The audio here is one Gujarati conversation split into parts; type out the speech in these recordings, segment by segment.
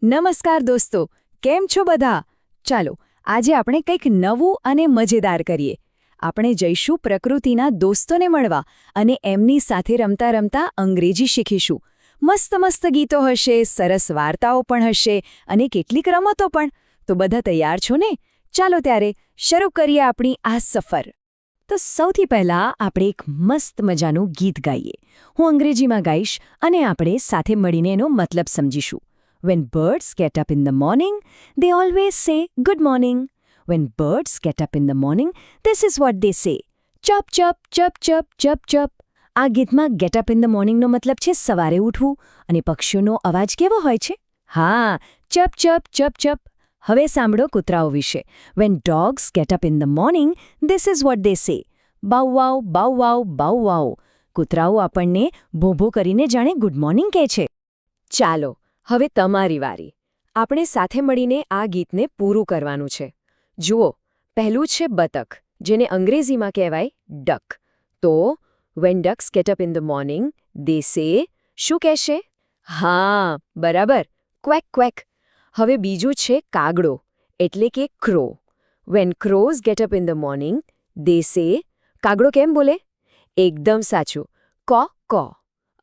નમસ્કાર દોસ્તો, કેમ છો બધા? ચાલો આજે આપણે કંઈક નવું અને મજેદાર કરીએ. આપણે જઈશું પ્રકૃતિના દોસ્તોને મળવા અને એમની સાથે રમતા રમતા અંગ્રેજી શીખીશું. મસ્ત મસ્ત ગીતો હશે, સરસ વાર્તાઓ પણ હશે અને કેટલીક રમતો પણ. તો બધા તૈયાર છો ને? ચાલો ત્યારે શરૂ કરીએ આપણી આ સફર. તો સૌથી પહેલાં આપણે એક મસ્ત મજાનું ગીત ગાઈએ. હું અંગ્રેજીમાં ગાઈશ અને આપણે સાથે મળીને એનો મતલબ સમજીશું. When birds get up in the morning, they always say good morning. When birds get up in the morning, this is what they say. Chop, chop, chop, chop, chop, chop. આ ગીતમાં get up in the morningનો મતલબ છે સવારે ઉઠવું અને પક્ષીઓનો અવાજ કેવો હોય છે? હા, ચપ, ચપ, ચપ, ચપ. હવે સાંભળો કૂતરાઓ વિશે. When dogs get up in the morning, this is what they say. Bow wow, bow wow, bow wow. કૂતરાઓ આપણને ભોંભો કરીને જાણે ગુડ મોર્નિંગ કહે છે. ચાલો હવે તમારી વારી. આપણે સાથે મળીને આ ગીતને પૂરું કરવાનું છે. જુઓ, પહેલું છે બતક, જેને અંગ્રેજીમાં કહેવાય ડક. તો when ducks get up in the morning, they say, શું કહેશે? હા, બરાબર, ક્વેક ક્વેક. હવે બીજું છે કાગડો, એટલે કે crow. when crows get up in the morning, they say, કાગડો કેમ બોલે? એકદમ સાચું, કો કો.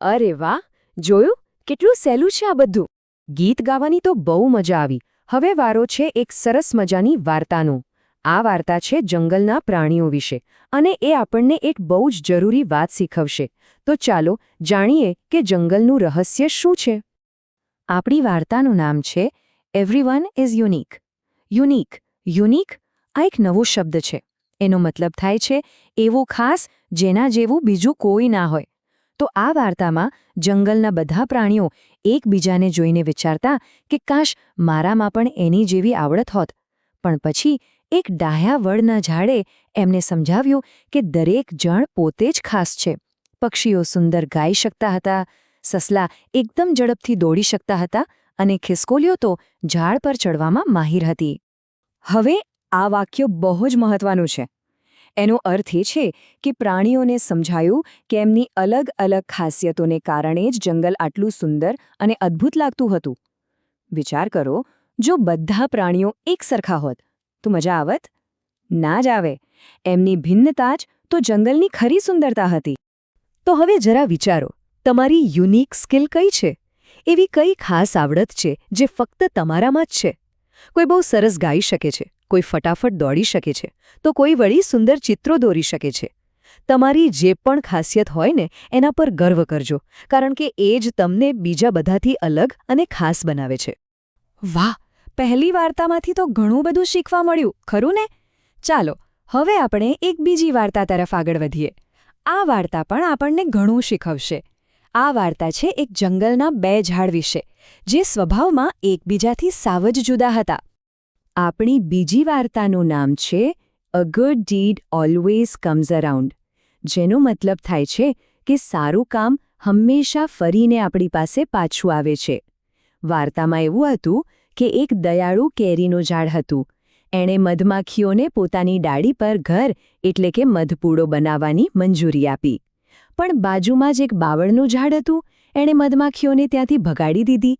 અરે વાહ, જોયું કેટલું સહેલું છે આ બધું. ગીત ગાવાની તો બહુ મજા આવી. હવે વારો છે એક સરસ મજાની વાર્તાનો. આ વાર્તા છે જંગલના પ્રાણીઓ વિશે અને એ આપણને એક બહુ જ જરૂરી વાત શીખવશે. તો ચાલો જાણીએ કે જંગલનું રહસ્ય શું છે. આપણી વાર્તાનું નામ છે everyone is unique. Unique, unique આ એક નવો શબ્દ છે. એનો મતલબ થાય છે એવું ખાસ જેના જેવું બીજું કોઈ ના હોય. તો આ વાર્તામાં જંગલના બધા પ્રાણીઓ એકબીજાને જોઈને વિચારતા કે કાશ મારામાં પણ એની જેવી આવડત હોત. પણ પછી એક ડાહ્યા વડના ઝાડે એમને સમજાવ્યું કે દરેક જણ પોતે જ ખાસ છે. પક્ષીઓ સુંદર ગાઈ શકતા હતા, સસલા એકદમ ઝડપથી દોડી શકતા હતા અને ખિસકોલીઓ તો ઝાડ પર ચડવામાં માહિર હતી. હવે આ વાક્ય બહુ જ મહત્વનું છે. એનો અર્થ એ છે કે પ્રાણીઓને સમજાયું કે એમની અલગ અલગ ખાસિયતોને કારણે જ જંગલ આટલું સુંદર અને અદ્ભુત લાગતું હતું. વિચાર કરો, જો બધા પ્રાણીઓ એક સરખા હોત તો મજા આવત? ના જ આવે. એમની ભિન્નતા જ તો જંગલની ખરી સુંદરતા હતી. તો હવે જરા વિચારો, તમારી યુનિક સ્કિલ કઈ છે? એવી કઈ ખાસ આવડત છે જે ફક્ત તમારામાં જ છે? કોઈ બહુ સરસ ગાઈ શકે છે, કોઈ ફટાફટ દોડી શકે છે, તો કોઈ વળી સુંદર ચિત્રો દોરી શકે છે. તમારી જે પણ ખાસિયત હોય ને એના પર ગર્વ કરજો, કારણ કે એ જ તમને બીજા બધાથી અલગ અને ખાસ બનાવે છે. વાહ, પહેલી વાર્તામાંથી તો ઘણું બધું શીખવા મળ્યું, ખરું ને? ચાલો હવે આપણે એક બીજી વાર્તા તરફ આગળ વધીએ. આ વાર્તા પણ આપણને ઘણું શીખવશે. આ વાર્તા છે એક જંગલના બે ઝાડ વિશે, જે સ્વભાવમાં એકબીજાથી સાવ જ જુદા હતા. આપણી બીજી વાર્તાનું નામ છે a good did always comes around, જેનો મતલબ થાય છે કે સારું કામ હંમેશા ફરીને આપણી પાસે પાછું આવે છે. વાર્તામાં એવું હતું કે એક દયાળુ કેરીનું ઝાડ હતું. એણે મધમાખીઓને પોતાની ડાળી પર ઘર એટલે કે મધપૂડો બનાવવાની મંજૂરી આપી. પણ બાજુમાં જ એક બાવળનું ઝાડ હતું. એણે મધમાખીઓને ત્યાંથી ભગાડી દીધી.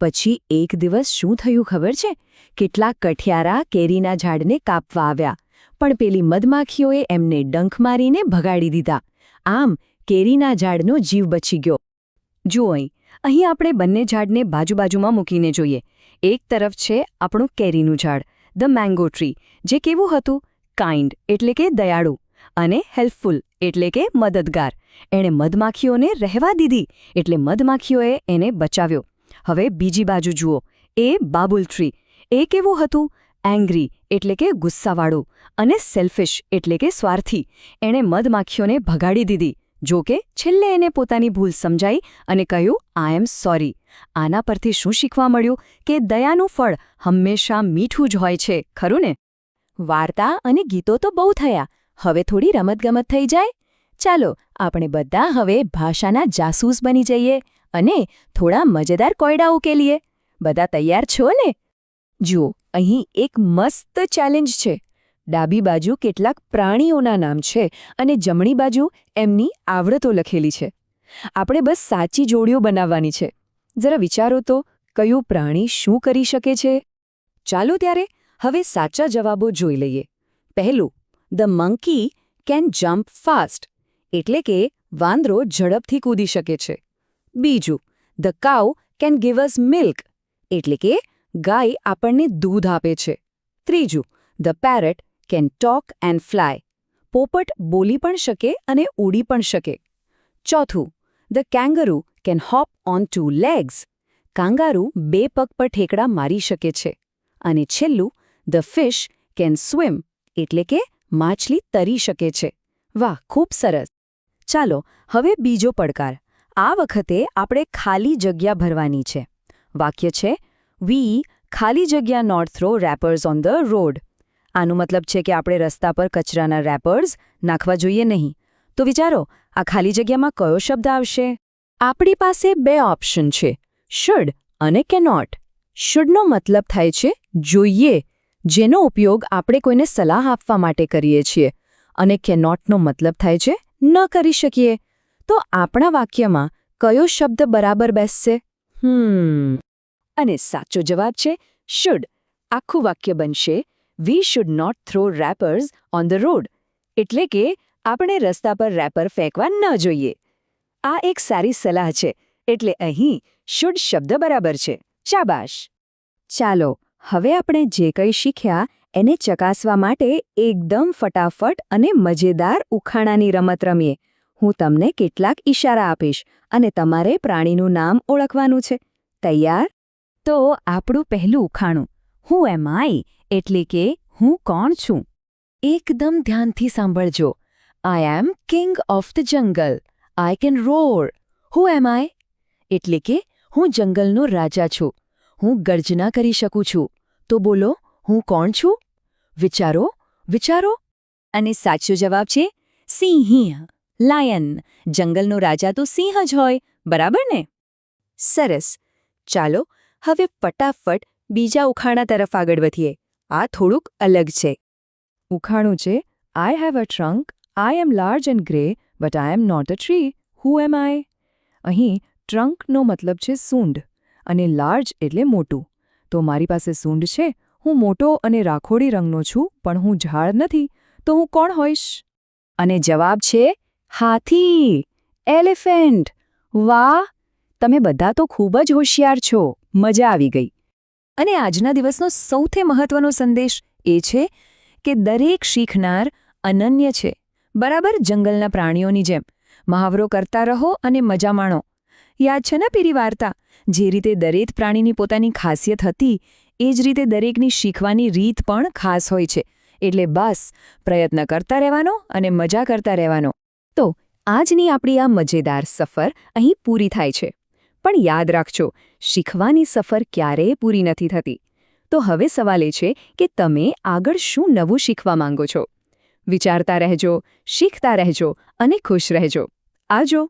પછી એક દિવસ શું થયું ખબર છે? કેટલાક કઠિયારા કેરીના ઝાડને કાપવા આવ્યા, પણ પેલી મધમાખીઓએ એમને ડંખ મારીને ભગાડી દીધા. આમ કેરીના ઝાડનો જીવ બચી ગયો. જુઓ, અહીં આપણે બંને ઝાડને બાજુબાજુમાં મૂકીને જોઈએ. એક તરફ છે આપણું કેરીનું ઝાડ, ધ મેંગો ટ્રી, જે કેવું હતું? કાઇન્ડ એટલે કે દયાળુ, અને હેલ્પફુલ એટલે કે મદદગાર. એણે મધમાખીઓને રહેવા દીધી એટલે મધમાખીઓએ એને બચાવ્યો. હવે બીજી બાજુ જુઓ, એ બાબુલ ટ્રી. એ કેવું હતું? એંગ્રી એટલે કે ગુસ્સાવાળું, અને સેલ્ફિશ એટલે કે સ્વાર્થી. એણે મધમાખીઓને ભગાડી દીધી. જો કે છેલ્લે એને પોતાની ભૂલ સમજાઈ અને કહ્યું, આઈ એમ સોરી. આના પરથી શું શીખવા મળ્યું? કે દયાનું ફળ હંમેશા મીઠું જ હોય છે, ખરું ને? વાર્તા અને ગીતો તો બહુ થયા. હવે થોડી રમતગમત થઈ જાય. ચાલો આપણે બધા હવે ભાષાના જાસૂસ બની જઈએ અને થોડા મજેદાર કોયડા ઉકેલીએ. બધા તૈયાર છો ને? જુઓ, અહીં એક મસ્ત ચેલેન્જ છે. ડાબી બાજુ કેટલાક પ્રાણીઓના નામ છે અને જમણી બાજુ એમની આવડતો લખેલી છે. આપણે બસ સાચી જોડીઓ બનાવવાની છે. જરા વિચારો તો, કયું પ્રાણી શું કરી શકે છે? ચાલો ત્યારે હવે સાચા જવાબો જોઈ લઈએ. પહેલું, the monkey can jump fast, એટલે કે વાંદરો ઝડપથી કૂદી શકે છે. બીજું, the cow can give us milk, એટલે કે ગાય આપણને દૂધ આપે છે. ત્રીજું, the parrot can talk and fly, પોપટ બોલી પણ શકે અને ઉડી પણ શકે. ચોથું, the kangaroo can hop on 2 legs, કાંગારૂ 2 પગ પર ઠેકડા મારી શકે છે. અને છેલ્લું, ધ ફિશ કેન સ્વિમ, એટલે કે માછલી તરી શકે છે. વાહ, ખૂબ સરસ. ચાલો હવે બીજો પડકાર. આ વખતે આપણે ખાલી જગ્યા ભરવાની છે. વાક્ય છે, વી ખાલી જગ્યા not throw wrappers on the road. આનું મતલબ છે કે આપણે રસ્તા પર કચરાના રેપર્સ નાખવા જોઈએ નહીં. તો વિચારો, આ ખાલી જગ્યામાં કયો શબ્દ આવશે? આપણી પાસે 2 ઓપ્શન છે, શુડ અને કેનોટ. શુડનો મતલબ થાય છે જોઈએ, જેનો ઉપયોગ આપણે કોઈને સલાહ આપવા માટે કરીએ છીએ. અને કેનોટનો મતલબ થાય છે ન કરી શકીએ. તો આપણા વાક્યમાં કયો શબ્દ બરાબર બેસશે? અને સાચો જવાબ છે શુડ. આખું વાક્ય બનશે, we should not throw wrappers on the road, એટલે કે આપણે રસ્તા પર રેપર ફેંકવા ન જોઈએ. આ એક સારી સલાહ છે, એટલે અહીં શુડ શબ્દ બરાબર છે. શાબાશ. ચાલો હવે આપણે જે કંઈ શીખ્યા એને ચકાસવા માટે એકદમ ફટાફટ અને મજેદાર ઉખાણાની રમત રમીએ. હું તમને કેટલાક ઈશારા આપીશ અને તમારે પ્રાણીનું નામ ઓળખવાનું છે. તૈયાર? તો આપણું પહેલું ઉખાણું, હુ એમ આઈ, એટલે કે હું કોણ છું? એકદમ ધ્યાનથી સાંભળજો. I am king of the jungle. I can roar. Who am I? એટલે કે હું જંગલનો રાજા છું. હું ગર્જના કરી શકું છું. તો બોલો, હું કોણ છું? વિચારો, વિચારો. અને સાચો જવાબ છે સિંહ, લાયન. જંગલનો રાજા તો સિંહ જ હોય, બરાબર ને? સરસ. ચાલો હવે ફટાફટ બીજા ઉખાણા તરફ આગળ વધીએ. આ થોડુંક અલગ છે. ઉખાણું છે, I have a trunk, I am large and grey, but I am not a tree. Who am I? અહીં ટ્રંકનો મતલબ છે સૂંઢ અને લાર્જ એટલે મોટું. તો મારી પાસે સૂંઢ છે, હું મોટો અને રાખોડી રંગનો છું, પણ હું ઝાડ નથી. તો હું કોણ હોઈશ? અને જવાબ છે હાથી, એલિફન્ટ. વાહ, તમે બધા તો ખૂબ જ હોશિયાર છો. મજા આવી ગઈ. અને આજના દિવસનો સૌથી મહત્વનો સંદેશ એ છે કે દરેક શીખનાર અનન્ય છે, બરાબર જંગલના પ્રાણીઓની જેમ. મહાવરો કરતા રહો અને મજા માણો. યાદ છે ને પેલી વાર્તા? જે રીતે દરેક પ્રાણીની પોતાની ખાસિયત હતી, એ જ રીતે દરેકની શીખવાની રીત પણ ખાસ હોય છે. એટલે બસ પ્રયત્ન કરતા રહેવાનો અને મજા કરતા રહેવાનો. તો આજની આપણી આ મજેદાર સફર અહીં પૂરી થાય છે. પણ યાદ રાખજો, શીખવાની સફર ક્યારેય પૂરી નથી થતી. તો હવે સવાલ એ છે કે તમે આગળ શું નવું શીખવા માંગો છો? વિચારતા રહેજો, શીખતા રહેજો અને ખુશ રહેજો. આવજો.